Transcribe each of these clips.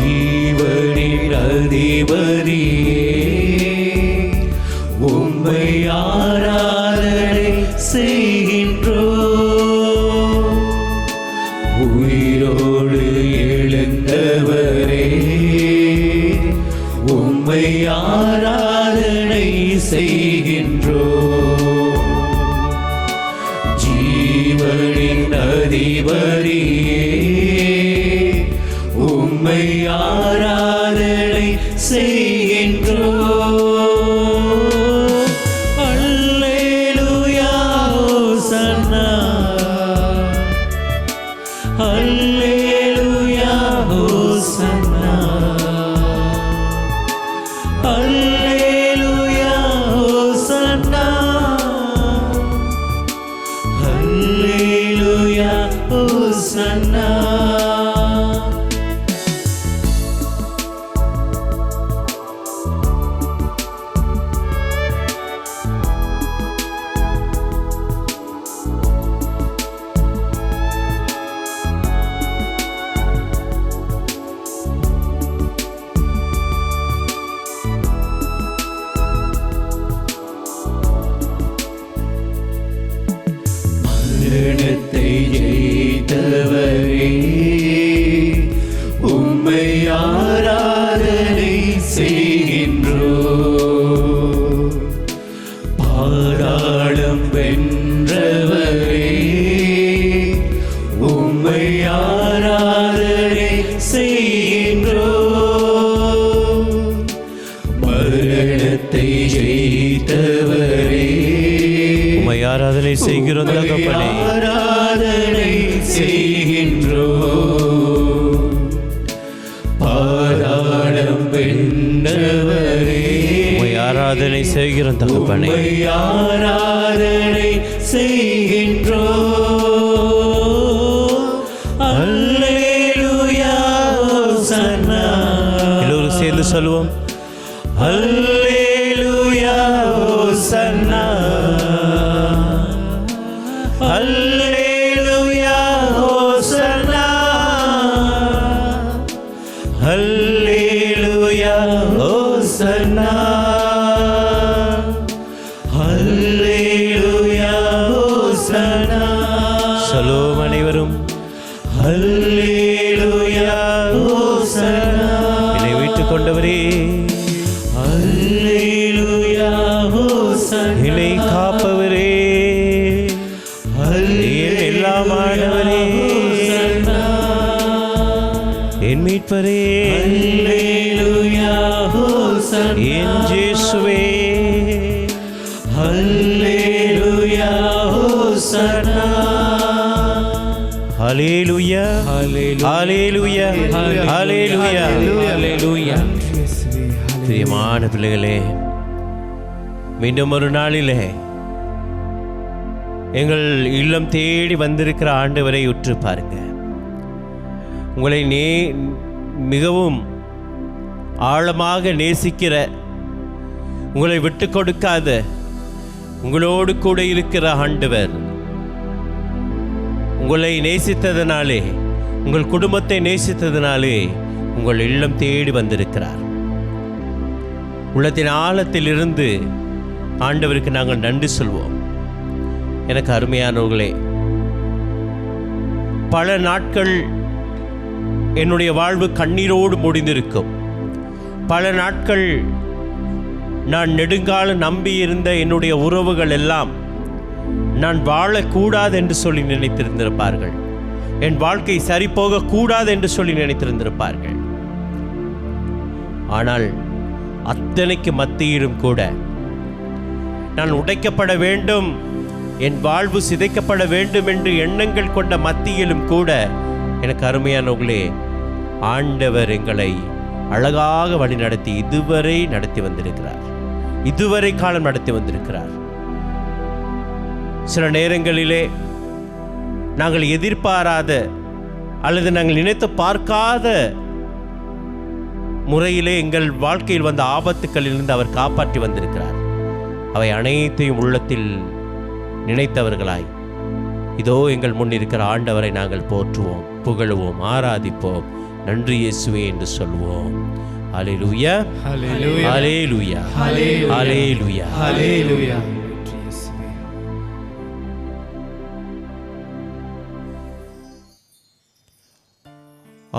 ஜீவனின் அதிபதியே உம்மை ஆராதனை செய்கின்றோம். உயிரோடு எழுந்தவரே உம்மை ஆராதனை செய்கின்றோம். ஜீவனின் அதிபதியே உம்மை ஆராதனை செய்கின்றோம். அல்லேலூயா ஹோசன்னா, அல்லேலூயா ஹோசன்னா, அல்லேலூயா ஹோசன்னா, அல்லேலூயா ஹோசன்னா. மரணத்தை ஜெயித்தவரே உம்மை ஆராதனை செய்கின்றோம். பாதாளம் வென்றவரே உம்மை ஆராதனை செய்கின்றோம். மரணத்தை ஜெயித்தவரே உம்மை ஆராதனை செய்கிறோம் தகப்பனே, ஆராதனை செய்கின்றோம். பாதாளம் வென்றவரே உம்மை ஆராதனை செய்கிறோம் தகப்பனே, உம்மை ஆராதனை செய்கின்றோம். அல்லேலூயா ஹோசன்னா. எல்லோரும் சேர்ந்து சொல்லுவோம். அல்லேலூயா ஹோசன்னா, அல்லேலூயா ஹோசன்னா, அல்லேலூயா ஹோசன்னா, அல்லேலூயா ஹோசன்னா. சொல்லுவோம் அனைவரும். அல்லேலூயா ஹோசன்னா. என்னை மீட்டுக் கொண்டவரே, அல்லேலூயா ஹோசன்னா. என்னை காப்பவரே, என் எல்லாமானவரே, என் மீட்பரே, அல்லேலூயா ஹோசன்னா. என் இயேசுவே, அல்லேலூயா ஹோசன்னா. ஹல்லேலூயா, ஹல்லேலூயா, ஹல்லேலூயா, ஹல்லேலூயா. பிரியமான பிள்ளைகளே, மீண்டும் ஒரு நாளிலே எங்கள் இல்லம் தேடி வந்திருக்கிற ஆண்டவரை உற்று பாருங்க. உங்களை மிகவும் ஆழமாக நேசிக்கிற, உங்களை விட்டு கொடுக்காத, உங்களோடு கூட இருக்கிற ஆண்டவர் உங்களை நேசித்ததனாலே, உங்கள் குடும்பத்தை நேசித்ததனாலே உங்கள் இல்லம் தேடி வந்திருக்கிறார். உள்ளத்தின் ஆழத்திலிருந்து ஆண்டவருக்கு நாங்கள் நன்றி சொல்வோம். எனக்கு அருமையானவர்களே, பல நாட்கள் என்னுடைய வாழ்வு கண்ணீரோடு முடிந்திருக்கும். பல நாட்கள் நான் நெடுங்காலம் நம்பியிருந்த என்னுடைய உறவுகள் எல்லாம் நான் வாழக்கூடாது என்று சொல்லி நினைத்திருந்திருப்பார்கள். என் வாழ்க்கை சரிபோக கூடாது என்று சொல்லி நினைத்திருந்திருப்பார்கள். ஆனால் அத்தனைக்கு மத்தியிலும் கூட நான் உடைக்கப்பட வேண்டும், என் வாழ்வு சிதைக்கப்பட வேண்டும் என்று எண்ணங்கள் கொண்ட மத்தியிலும் கூட எனக்கு அருமையானவர்களே, ஆண்டவர் எங்களை அழகாக வழி நடத்தி இதுவரை நடத்தி வந்திருக்கிறார். இதுவரை காலம் நடத்தி வந்திருக்கிறார். சில நேரங்களிலே நாங்கள் எதிர்பாராத அல்லது நாங்கள் நினைத்து பார்க்காத முறையிலே எங்கள் வாழ்க்கையில் வந்த ஆபத்துக்களிலிருந்து அவர் காப்பாற்றி வந்திருக்கிறார். அவை அனைத்தையும் உள்ளத்தில் நினைத்தவர்களாய் இதோ எங்கள் முன் இருக்கிற ஆண்டவரை நாங்கள் போற்றுவோம், புகழுவோம், ஆராதிப்போம், நன்றி இயேசுவே என்று சொல்வோம். ஹல்லேலூயா, ஹல்லேலூயா, ஹல்லேலூயா, ஹல்லேலூயா, ஹல்லேலூயா. ஹல்லேலூயா.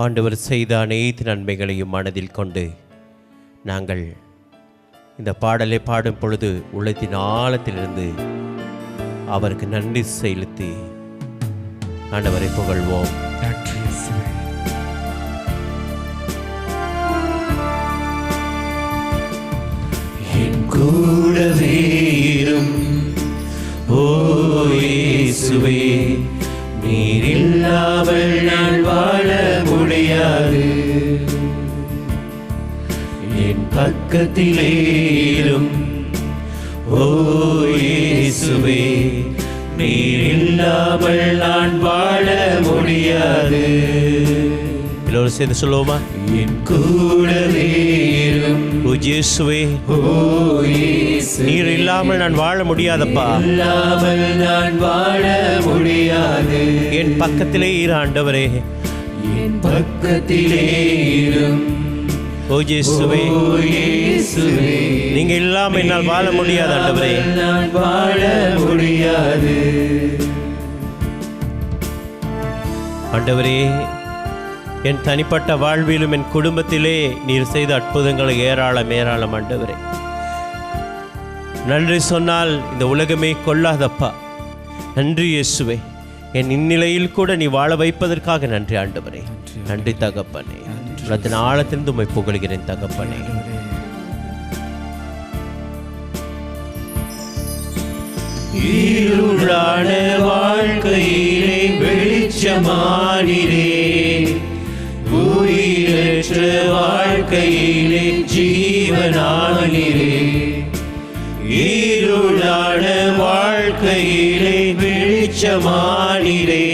ஆண்டவர் செய்த அனைத்து நன்மைகளையும் மனதில் கொண்டு நாங்கள் இந்த பாடலை பாடும் பொழுது உள்ளத்தின் ஆழத்திலிருந்து அவருக்கு நன்றி செலுத்தி ஆண்டவரை புகழ்வோம். என் கூடவே இரும் ஓ இயேசுவே, நீர் இல்லாமல் நான் வாழ முடியாது. என் பக்கத்திலே இரும் ஓ இயேசுவே, நீர் இல்லாமல் நான் வாழ முடியாது. எல்லோரும் சேர்ந்து சொல்லுவோமா? என் கூடவே இரும் ஓ இயேசுவே, ஓ இயேசுவே, நீர் இல்லாமல் நான் வாழ முடியாதப்பா. இல்லாமல் நான் வாழ முடியாது. என் பக்கத்திலே இரு ஆண்டவரே, என் பக்கத்திலே இரும் ஓ இயேசுவே, ஓ இயேசுவே, நீங்க இல்லாம என்னால் வாழ முடியாது ஆண்டவரே. நான் வாழ முடியாது. ஆண்டவரே, என் தனிப்பட்ட வாழ்விலும் என் குடும்பத்திலே நீர் செய்த அற்புதங்களை ஏராளம் ஏராளம் ஆண்டவரே. நன்றி சொன்னால் இந்த உலகமே கொள்ளாதப்பா. நன்றி இயேசுவே, என் இந்நிலையில் கூட நீ வாழ வைப்பதற்காக நன்றி ஆண்டவரே. நன்றி தகப்பனே, உள்ளத்தின் ஆழத்திலிருந்து உம்மை புகழ்கிறேன் தகப்பனே. இருளான வாழ்க்கையிலே வெளிச்சமானிரே, உயிரற்ற வாழ்க்கையிலே ஜீவனானிரே. இருளான வாழ்க்கையிலே வெளிச்சமானிரே,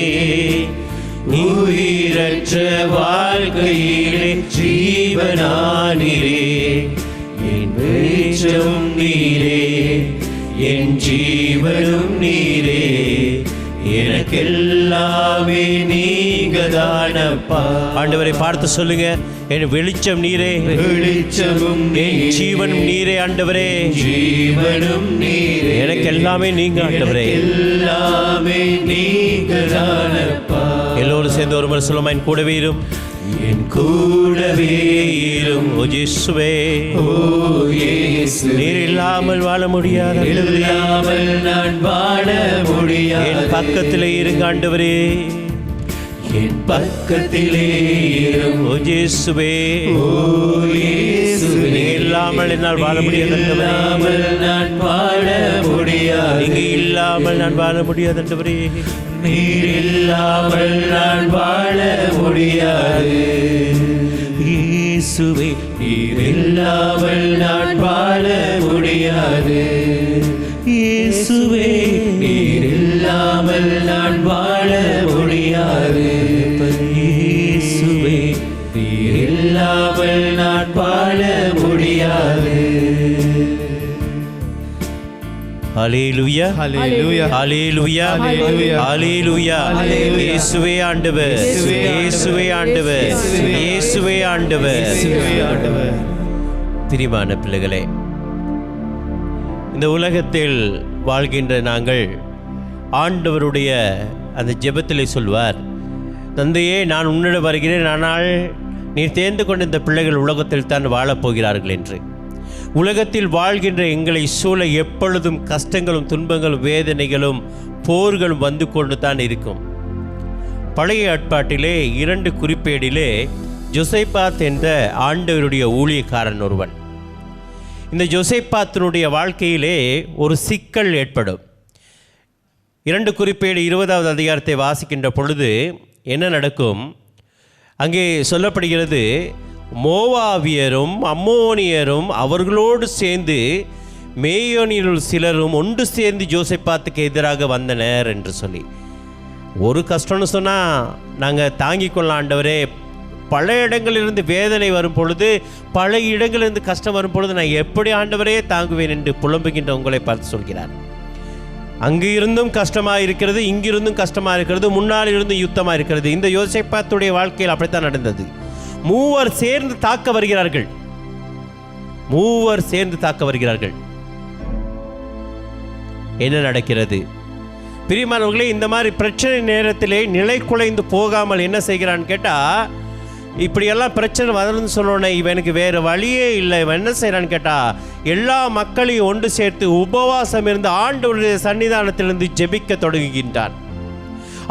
உயிரற்ற வாழ்க்கையிலே ஜீவனானிரே. என் வெளிச்சம் நீரே, என் ஜீவனும் நீரே, எனக்கெல்லாமே நீங்க தானப்பா. ஆண்டவரை பார்த்து சொல்லுங்க, என் வெளிச்சம் நீரே, வெளிச்சமும் என் ஜீவனும் நீரே ஆண்டவரே. ஜீவனும் நீரே, எனக்கு எல்லாமே நீங்க ஆண்டவரே. எல்லாமே நீங்க தானப்பா. எல்லோரும் சேர்ந்து ஒரு முறை சொல்லுமா? என் கூடவே இரும், என் கூடவே இரும் ஓ இயேசுவே, ஓ இயேசுவே, நீர் இல்லாமல் வாழ முடியாது. இல்லாமல் நான் வாழ முடியாது. என் பக்கத்திலே இருங்க ஆண்டவரே, என் பக்கத்திலே இரும் ஓ இயேசுவே, ஓ இயேசுவே, நீங்க இல்லாமல் என்னால் வாழ முடியாது. இல்லாமல் நான் வாழ முடியாது. நீங்க இல்லாமல் நான் வாழ முடியாது ஆண்டவரே. நீர் இல்லாமல் நான் வாழ முடியாது. இயேசுவே, நீர் இல்லாமல் நான் வாழ முடியாது. இயேசுவே, நீர் இல்லாமல் நான் வாழ முடியாது. இயேசுவே, நீர் இல்லாமல் நான் வாழ முடியாது. ஹல்லேலூயா, ஹல்லேலூயா, ஹல்லேலூயா, ஹல்லேலூயா, ஹல்லேலூயா. ஹல்லேலூயா. இயேசுவே ஆண்டவர், இயேசுவே ஆண்டவர், இயேசுவே ஆண்டவர். பிரியமான பிள்ளைகளே, இந்த உலகத்தில் வாழ்கின்ற நாங்கள் ஆண்டவருடைய அந்த ஜெபத்திலே சொல்வார், தந்தையே நான் உன்னிடம் வருகிறேன், ஆனால் நீர் தேர்ந்து கொண்ட இந்த பிள்ளைகள் உலகத்தில் தான் வாழப்போகிறார்கள் என்று. உலகத்தில் வாழ்கின்ற எங்களை சூழ எப்பொழுதும் கஷ்டங்களும் துன்பங்களும் வேதனைகளும் போர்களும் வந்து கொண்டு தான் இருக்கும். பழைய ஏற்பாட்டிலே 2 குறிப்பேடிலே ஜோசேபாத் என்ற ஆண்டவருடைய ஊழியக்காரன் ஒருவன். இந்த ஜோசேபாத்தினுடைய வாழ்க்கையிலே ஒரு சிக்கல் ஏற்படும். 2 குறிப்பேடு 20வது அதிகாரத்தை வாசிக்கின்ற பொழுது என்ன நடக்கும்? அங்கே சொல்லப்படுகிறது, மோவாவியரும் அம்மோனியரும் அவர்களோடு சேர்ந்து மேயோனியருள் சிலரும் ஒன்று சேர்ந்து ஜோசேபாத்துக்கு எதிராக வந்தனர் என்று சொல்லி. ஒரு கஷ்டம்னு சொன்னால் நாங்கள் தாங்கிக் கொள்ளலாம் ஆண்டவரே. பல இடங்களிலிருந்து வேதனை வரும் பொழுது, பல இடங்களிலிருந்து கஷ்டம் வரும் பொழுது நான் எப்படி ஆண்டவரே தாங்குவேன் என்று புலம்புகின்ற உங்களை பார்த்து சொல்கிறார். அங்கு இருந்தும் கஷ்டமாக இருக்கிறது, இங்கிருந்தும் கஷ்டமாக இருக்கிறது, முன்னால் இருந்தும் யுத்தமாக இருக்கிறது. இந்த யோசேபாத்துடைய வாழ்க்கையில் அப்படித்தான் நடந்தது. மூவர் சேர்ந்து தாக்க வருகிறார்கள். மூவர் சேர்ந்து தாக்க வருகிறார்கள். என்ன நடக்கிறது? பிரியமானவர்களே, இந்த மாதிரி பிரச்சனை நேரத்திலே நிலை குலைந்து போகாமல் என்ன செய்கிறான்னு கேட்டா, இப்படியெல்லாம் பிரச்சனை வருதுன்னு சொன்னோன்னே இவனுக்கு வேறு வழியே இல்லை. இவன் என்ன செய்கிறான்னு கேட்டால், எல்லா மக்களையும் ஒன்று சேர்த்து உபவாசம் இருந்து ஆண்டவருடைய சன்னிதானத்திலிருந்து ஜெபிக்க தொடங்குகின்றான்.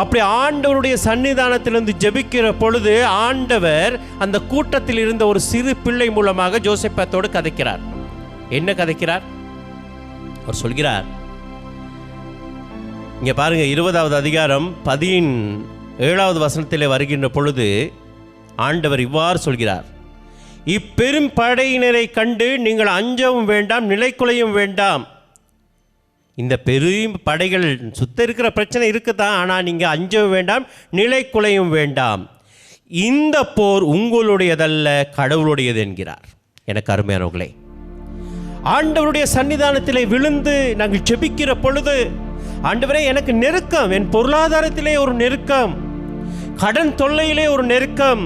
அப்படி ஆண்டவருடைய சன்னிதானத்திலிருந்து ஜெபிக்கிற பொழுது ஆண்டவர் அந்த கூட்டத்தில் இருந்த ஒரு சிறு பிள்ளை மூலமாக ஜோசேப்பத்தோடு கதைக்கிறார். என்ன கதைக்கிறார்? அவர் சொல்கிறார், இங்கே பாருங்க, 20வது அதிகாரம் 17வது வசனத்திலே வருகின்ற பொழுது ஆண்டவர் இவ்வாறு சொல்கிறார், இப்பெரும் படையினரை கண்டு நீங்கள் அஞ்சவும் வேண்டாம், நிலைக்குலையும் வேண்டாம். இந்த பெரும் படைகள் சுத்த இருக்கிற பிரச்சனை இருக்குதான், ஆனால் நீங்கள் அஞ்சவும் வேண்டாம், நிலைக்குலையும் வேண்டாம். இந்த போர் உங்களுடையதல்ல, கடவுளுடையது என்கிறார். எனக்கு அருமையானவர்களே, ஆண்டவருடைய சன்னிதானத்திலே விழுந்து நாங்கள் ஜெபிக்கிற பொழுது, ஆண்டவரே எனக்கு நெருக்கம், என் பொருளாதாரத்திலே ஒரு நெருக்கம், கடன் தொல்லையிலே ஒரு நெருக்கம்,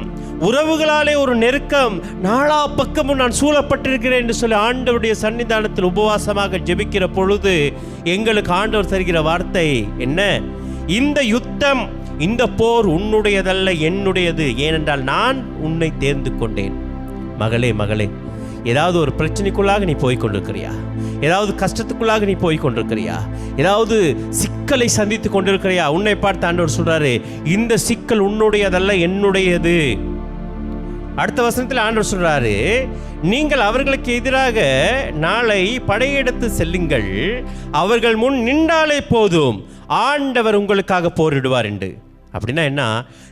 உறவுகளாலே ஒரு நெருக்கம், நாலா பக்கமும் நான் சூழப்பட்டிருக்கிறேன் என்று சொல்லி ஆண்டவருடைய சன்னிதானத்தில் உபவாசமாக ஜெபிக்கிற பொழுது எங்களுக்கு ஆண்டவர் தருகிற வார்த்தை என்ன? இந்த யுத்தம், இந்த போர் உன்னுடையதல்ல, என்னுடையது. ஏனென்றால் நான் உன்னை தேர்ந்து கொண்டேன். மகளே, மகளே, ஏதாவது ஒரு பிரச்சனைக்குள்ளாக நீ போய் கொண்டிருக்கிறியா? ஏதாவது கஷ்டத்துக்குள்ளாக நீ போய் கொண்டிருக்கிறியா? ஏதாவது சிக்கலை சந்தித்து கொண்டிருக்கிறியா? உன்னை பார்த்து ஆண்டவர் சொல்றாரு, இந்த சிக்கல் உன்னுடையதல்ல, என்னுடையது. அடுத்த வசனத்தில் ஆண்டவர் சொல்றாரு, நீங்கள் அவர்களுக்கு எதிராக நாளை படையெடுத்து செல்லுங்கள், அவர்கள் முன் நின்றாலே போதும், ஆண்டவர் உங்களுக்காக போரிடுவார் என்று. அப்படின்னா என்ன?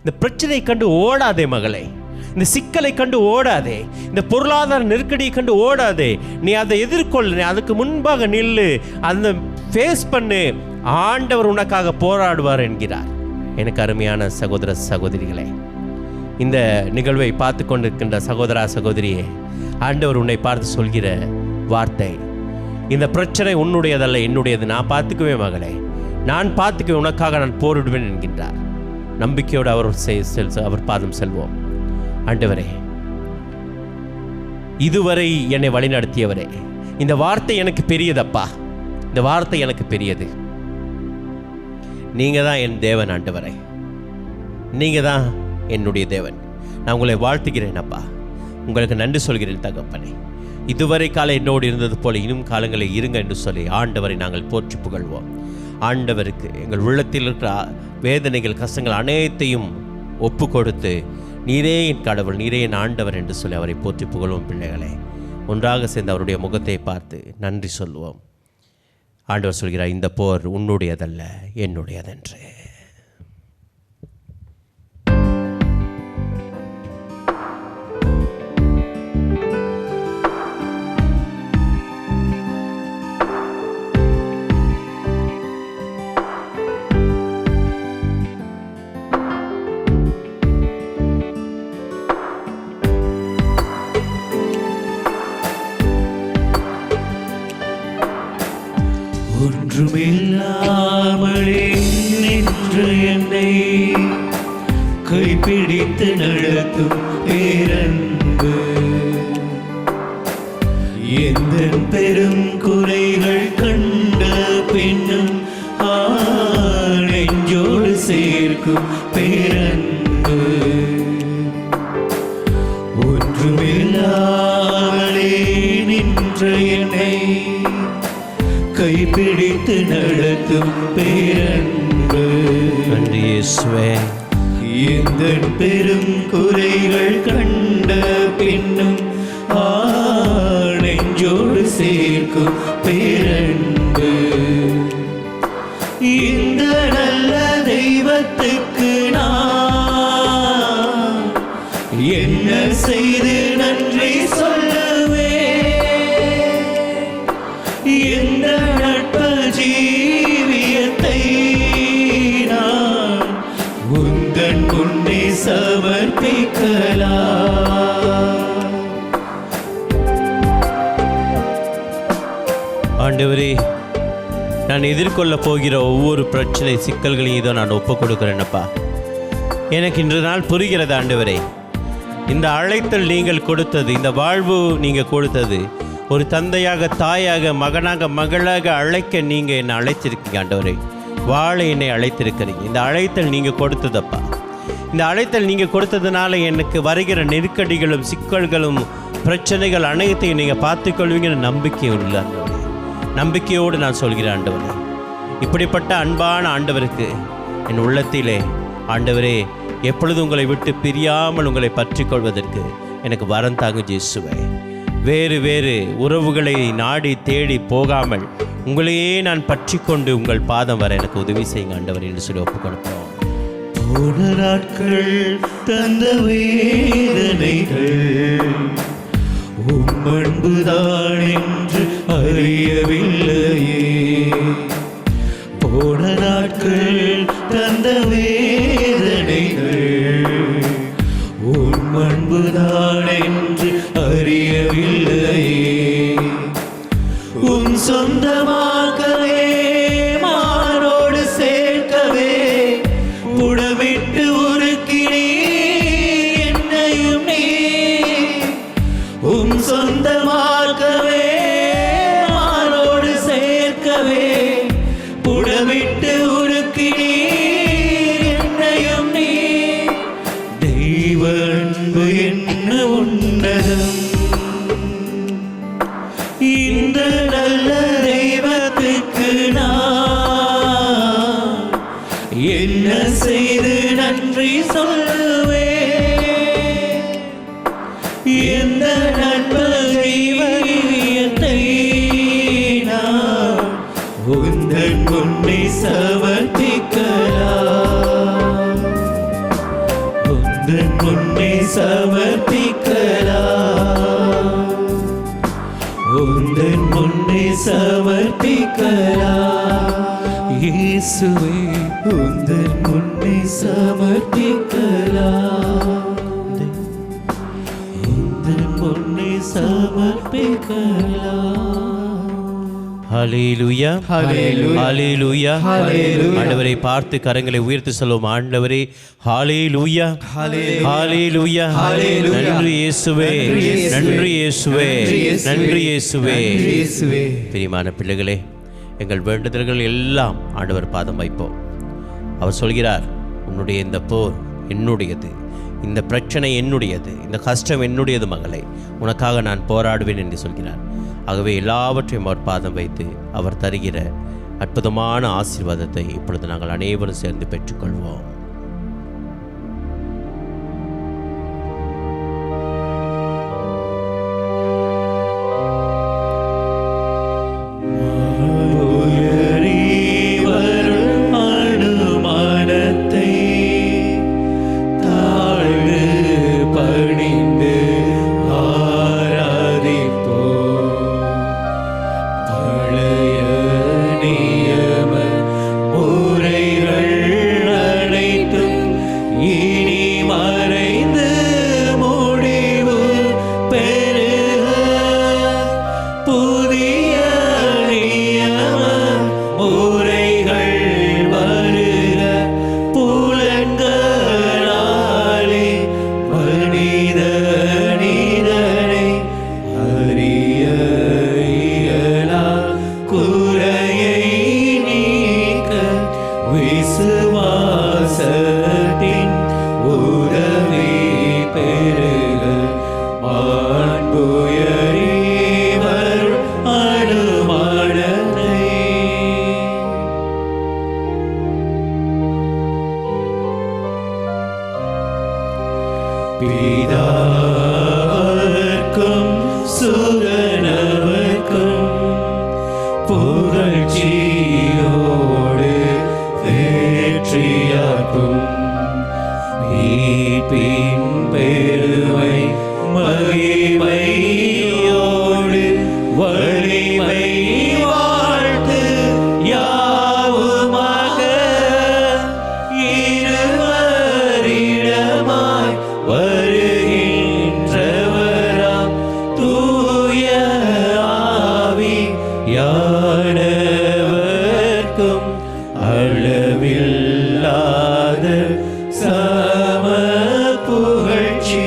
இந்த பிரச்சனை கண்டு ஓடாதே மகளே, இந்த சிக்கலை கண்டு ஓடாதே, இந்த பொருளாதார நெருக்கடியை கண்டு ஓடாதே. நீ அதை எதிர்கொள்ளு, அதுக்கு முன்பாக நில்லு, அந்த ஃபேஸ் பண்ணு, ஆண்டவர் உனக்காக போராடுவார் என்கிறார். எனக்கு அருமையான சகோதர சகோதரிகளே, இந்த நிகழ்வை பார்த்து கொண்டிருக்கின்ற சகோதரா சகோதரியே, ஆண்டவர் உன்னை பார்த்து சொல்கிற வார்த்தை, இந்த பிரச்சனை உன்னுடையதல்ல, என்னுடையது. நான் பார்த்துக்குவேன் மகளே, நான் பார்த்துக்குவேன், உனக்காக நான் போரிடுவேன் என்கின்றார். நம்பிக்கையோடு அவர் பாதம் செல்வோம். ஆண்டவரே, இதுவரை என்னை வழிநடத்தியவரே, இந்த வார்த்தை எனக்கு பெரியதப்பா, இந்த வார்த்தை எனக்கு பெரியது. நீங்க தான் என் தேவன் ஆண்டவரே, நீங்க தான் என்னுடைய தேவன். நான் உங்களை வாழ்த்துகிறேன் அப்பா, உங்களுக்கு நன்றி சொல்கிறேன் தகப்பனே. இதுவரை காலம் என்னோடு இருந்தது போல இன்னும் காலங்களில் இருங்க என்று சொல்லி ஆண்டவரை நாங்கள் போற்றி புகழ்வோம். ஆண்டவருக்கு எங்கள் உள்ளத்தில் இருக்கிற வேதனைகள், கஷ்டங்கள் அனைத்தையும் ஒப்பு கொடுத்து, நீரே என் கடவுள், நீரே என் ஆண்டவர் என்று சொல்லி அவரை போற்றி புகழ்வோம். பிள்ளைகளை ஒன்றாக சேர்ந்து அவருடைய முகத்தை பார்த்து நன்றி சொல்லுவோம். ஆண்டவர் சொல்கிறார், இந்த போர் உன்னுடையதல்ல, என்னுடையதென்று. ஒன்றுமில்லாமலே நின்று என்னை கைப்பிடித்து நடத்தும் பேரன்பு, எந்த பெரும் குறைகள் கண்ட பின்னும் நெஞ்சோடு சேர்க்கும் பேரன்பு, ஒன்றுமில்லாமலே நின்று என்னை கைப்பிடித்து நடத்தும் பேரன்பு. நன்றி இயேசுவே. எந்த பெரும் குறைகள் கண்ட பின்னும் நெஞ்சோடு சேர்க்கும் பேரன்பு, இந்த நல்ல தெய்வத்துக்கு நான் என்ன செய்து நன்றி சொல்லுவே? இந்த நட்பு ஜீவியத்தை நான் உந்தன் முன்னே சமர்ப்பிக்கலாம். ஆண்டவரே, நான் எதிர்கொள்ள போகிற ஒவ்வொரு பிரச்சனை சிக்கல்களையும் இதோ நான் ஒப்புக் கொடுக்கிறேன்னப்பா. எனக்கு இன்று நாள் புரிகிறது ஆண்டவரே. இந்த அழைத்தல் நீங்கள் கொடுத்தது, இந்த வாழ்வு நீங்கள் கொடுத்தது, ஒரு தந்தையாக, தாயாக, மகனாக, மகளாக அழைக்க நீங்கள் என்னை அழைத்திருக்கீங்க ஆண்டவரே. வாழ என்னை அழைத்திருக்கிறீங்க. இந்த அழைத்தல் நீங்கள் கொடுத்ததப்பா. இந்த அழைத்தல் நீங்கள் கொடுத்ததுனால எனக்கு வருகிற நெருக்கடிகளும் சிக்கல்களும் பிரச்சனைகள் அனைத்தையும் நீங்கள் பார்த்துக்கொள்வீங்கன்னு நம்பிக்கை உள்ள ஆண்டவரே. நம்பிக்கையோடு நான் சொல்கிறேன் ஆண்டவரே, இப்படிப்பட்ட அன்பான ஆண்டவருக்கு என் உள்ளத்திலே ஆண்டவரே எப்பொழுது உங்களை விட்டு பிரியாமல் உங்களை பற்றி கொள்வதற்கு எனக்கு வரம் தாங்க இயேசுவே. வேறு வேறு உறவுகளை நாடி தேடி போகாமல் உங்களையே நான் பற்றி கொண்டு உங்கள் பாதம் வர எனக்கு உதவி செய்யுங்க ஆண்டவர் என்று சொல்லி ஒப்புக் கொடுப்போம். போன நாட்கள் தந்த வேதனைகள் உம்மன்புதான் என்று அறியவில்லையே. போன நாட்கள் தந்த வேதனைகள் உம்மன்புதான் என்று அறியவில்லையே. உன் சொந்தமாகவே மாரோடு சேர்க்கவே புடமிட்டு உருக்கினே என்னையும் நீ. உன் சொந்தமாகவே மாரோடு சேர்க்கவே புடமிட்டு உருக்கினே என்னையும் நீ. தெய்வ அன்பு என்ன உன்னதம், இந்த நல்ல தெய்வத்துக்கு நான் என்ன செய்து நன்றி சொல்லுவேன். இந்த நட்பு தெய்வத்தை நான் உந்தன் முன்னே சமர்ப்பிக்கலாம். உந்தன் முன்னே சமர்ப்பிக்கலாம். உந்தன் முன்னே சமர்ப்பிக்கலாம். இயேசுவே உந்தன் முன்னே சமர்ப்பிக்கலாம். உந்தன் முன்னே சமர்ப்பிக்கலாம். ஹல்லேலூயா, ஹல்லேலூயா, ஹல்லேலூயா. ஆண்டவரை பார்த்து கரங்களை உயர்த்தி சொல்லுவோம். ஆண்டவரே ஹல்லேலூயா, ஹல்லேலூயா. நன்றி இயேசுவே, நன்றி இயேசுவே, நன்றி இயேசுவே. பிரியமான பிள்ளைகளே, எங்கள் வேண்டுதல்கள் எல்லாம் ஆண்டவர் பாதம் வைப்போம். அவர் சொல்கிறார், உன்னுடைய இந்த போர் என்னுடையது, இந்த பிரச்சனை என்னுடையது, இந்த கஷ்டம் என்னுடையது மகளே, உனக்காக நான் போராடுவேன் என்று சொல்கிறார். ஆகவே எல்லாவற்றையும் அவர் பாதம் வைத்து அவர் தருகிற அற்புதமான ஆசீர்வாதத்தை இப்பொழுது நாங்கள் அனைவரும் சேர்ந்து பெற்றுக்கொள்வோம். பிதாவர்க்கும் சுதனவர்க்கும் புகழ்ச்சியோடு வெற்றியாக்கும் மீட்பின் பெருமை மகிமையோடு வலிமை வாழ்த்து யாவுமாக இருவரிடமாய் வருகின்றவராம் தூய ஆவி யானவர்க்கும் அளவில்லாத சம புகழ்ச்சி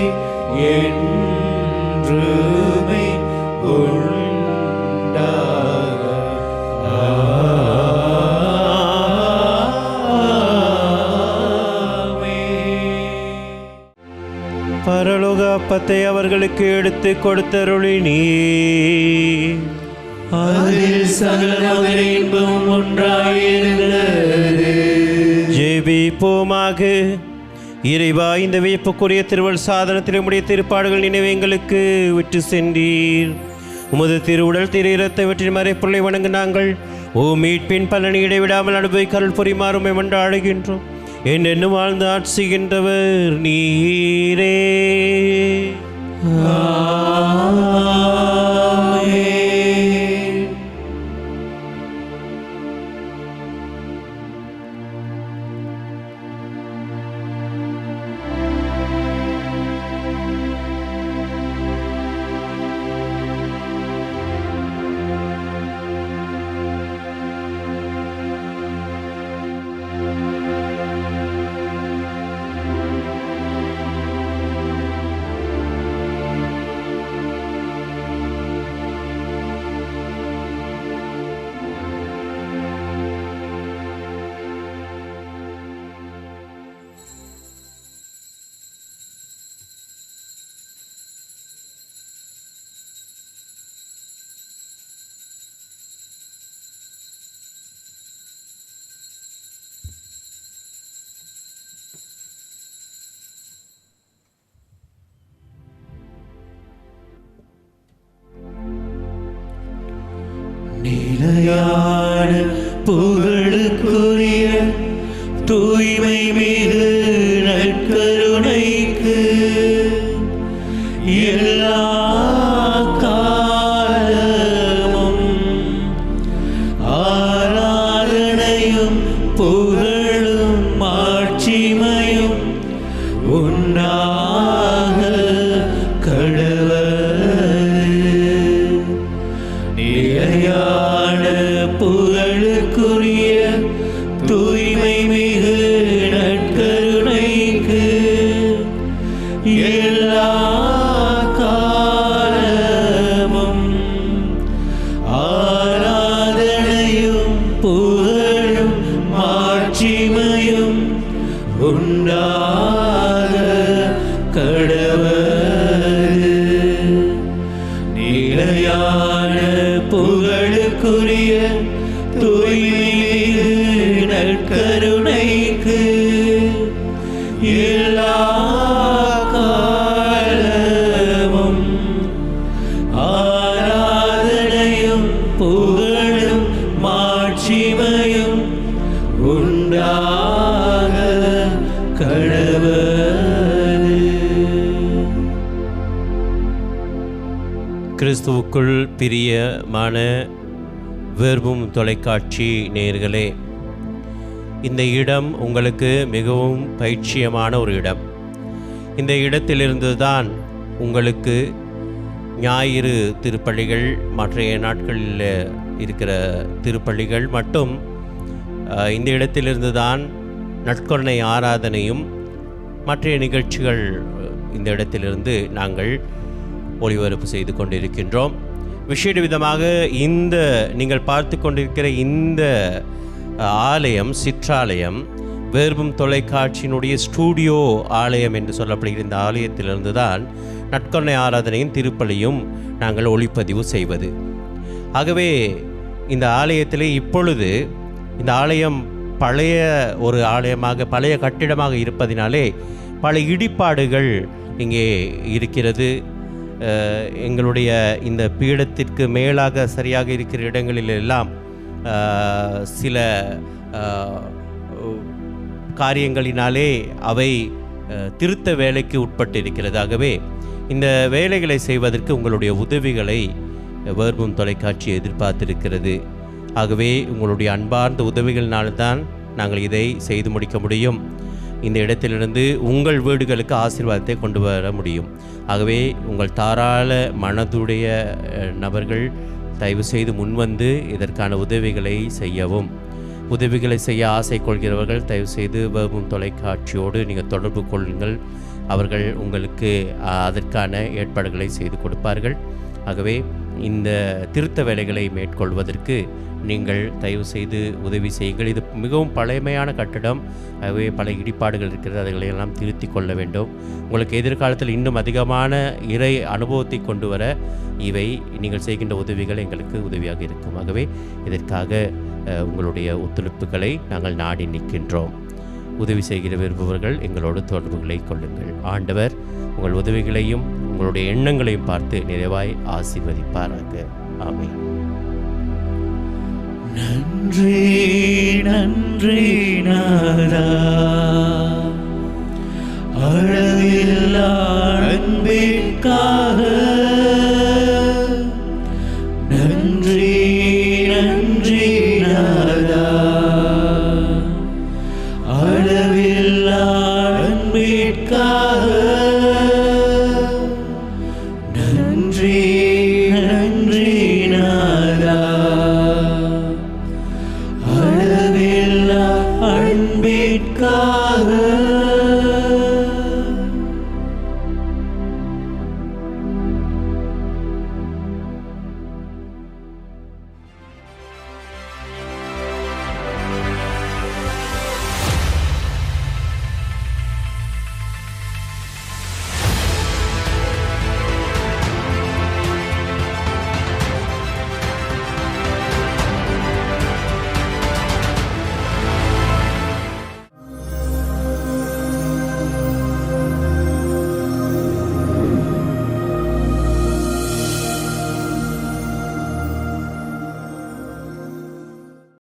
அப்பத்தை அவர்களுக்கு எடுத்து கொடுத்தருளினீ. அதில் சகல இன்பம் ஒன்றாயிருந்தது. ஜெபிப்போமாக. இறைவா, இந்த வியப்புக்குரிய திருவள் சாதனத்தில் உடைய திருப்பாடுகள் நினைவு எங்களுக்கு விட்டு சென்றீர். உமது திருவுடல் திரு இரத்தை வெற்றி மறைப்பொருளை வணங்க நாங்கள் மீட்பின் பலனை இடைவிடாமல் அனுபவிக்க அருள் புரிமாறும் மன்றாடுகின்றோம். என்னென்னும் வாழ்ந்து ஆட்சிகின்றவர் நீரே. நிலையான புகழுக்குரிய தூய்மை மிகு நற்கருணைக்கு எல்லா காலமும் ஆராதனையும் புகழும் மாட்சிமையும் உண்டாக கடவது. நிலையான புகழுக்குரிய தூய்மை மிகு நற்கருணைக்கு எல்லா காலமும் ஆராதனையும் புகழும் மாட்சிமையும் உண்டாக கடவது. நிலையான புகழுக்குரிய தூய்மை நற்கருணைக்கு எல்லா காலமும் ஆராதனையும் புகழும் மாட்சிமையும் உண்டாக கடவது. கிறிஸ்துவுக்குள் பிரியமான வேர்பும் தொலைக்காட்சி நேயர்களே, இந்த இடம் உங்களுக்கு மிகவும் பயிற்சியமான ஒரு இடம். இந்த இடத்திலிருந்து தான் உங்களுக்கு ஞாயிறு திருப்பள்ளிகள், மற்றைய நாட்களில் இருக்கிற திருப்பள்ளிகள் மட்டும் இந்த இடத்திலிருந்து தான் நற்கருணை ஆராதனையும் மற்றைய நிகழ்ச்சிகள் இந்த இடத்திலிருந்து நாங்கள் ஒளிபரப்பு செய்து கொண்டிருக்கின்றோம். விசேட விதமாக இந்த நீங்கள் பார்த்து கொண்டிருக்கிற இந்த ஆலயம், சிற்றாலயம், வேர்பும் தொலைக்காட்சியினுடைய ஸ்டூடியோ ஆலயம் என்று சொல்லப்படுகிற இந்த ஆலயத்திலிருந்து தான் நற்கருணை ஆராதனையும் திருப்பலியும் நாங்கள் ஒளிப்பதிவு செய்வது. ஆகவே இந்த ஆலயத்திலே இப்பொழுது இந்த ஆலயம் பழைய ஒரு ஆலயமாக, பழைய கட்டிடமாக இருப்பதினாலே பல இடிபாடுகள் இங்கே இருக்கிறது. எங்களுடைய இந்த பீடத்திற்கு மேலாக சரியாக இருக்கிற இடங்களிலெல்லாம் சில காரியங்களினாலே அவை திருத்த வேலைக்கு உட்பட்டிருக்கிறது. ஆகவே இந்த வேலைகளை செய்வதற்கு உங்களுடைய உதவிகளை வேர்பும் தொலைக்காட்சி எதிர்பார்த்திருக்கிறது. ஆகவே உங்களுடைய அன்பார்ந்த உதவிகளினால்தான் நாங்கள் இதை செய்து முடிக்க முடியும். இந்த இடத்திலிருந்து உங்கள் வீடுகளுக்கு ஆசீர்வாதத்தை கொண்டு வர முடியும். ஆகவே உங்கள் தாராள மனதுடைய நபர்கள் தயவு செய்து முன்வந்து இதற்கான உதவிகளை செய்யவும். உதவிகளை செய்ய ஆசை கொள்கிறவர்கள் தயவு செய்து வேர்பும் தொலைக்காட்சியோடு நீங்கள் தொடர்பு கொள்ளுங்கள். அவர்கள் உங்களுக்கு அதற்கான ஏற்பாடுகளை செய்து கொடுப்பார்கள். ஆகவே இந்த திருத்த வேலைகளை மேற்கொள்வதற்கு நீங்கள் தயவு செய்து உதவி செய்யுங்கள். இது மிகவும் பழமையான கட்டடம், ஆகவே பல இடிபாடுகள் இருக்கிறது, அதுகளையெல்லாம் திருத்தி கொள்ள வேண்டும். உங்களுக்கு எதிர்காலத்தில் இன்னும் அதிகமான இறை அனுபவத்தை கொண்டு வர இவை நீங்கள் செய்கின்ற உதவிகள் எங்களுக்கு உதவியாக இருக்கும். ஆகவே இதற்காக உங்களுடைய ஒத்துழைப்புகளை நாங்கள் நாடி நிற்கின்றோம். உதவி செய்கிற விரும்புபவர்கள் எங்களோடு தொடர்புகளை கொள்ளுங்கள். ஆண்டவர் உங்கள் உதவிகளையும் உங்களுடைய எண்ணங்களையும் பார்த்து நிறைவாய் ஆசீர்வதிப்பாராக. ஆமென். நன்றி நன்றி நாதா, அளவில்லா அன்பிற்காக. நன்றி நன்றி நாதா, அளவில்லா அன்பிற்காக. நன்றி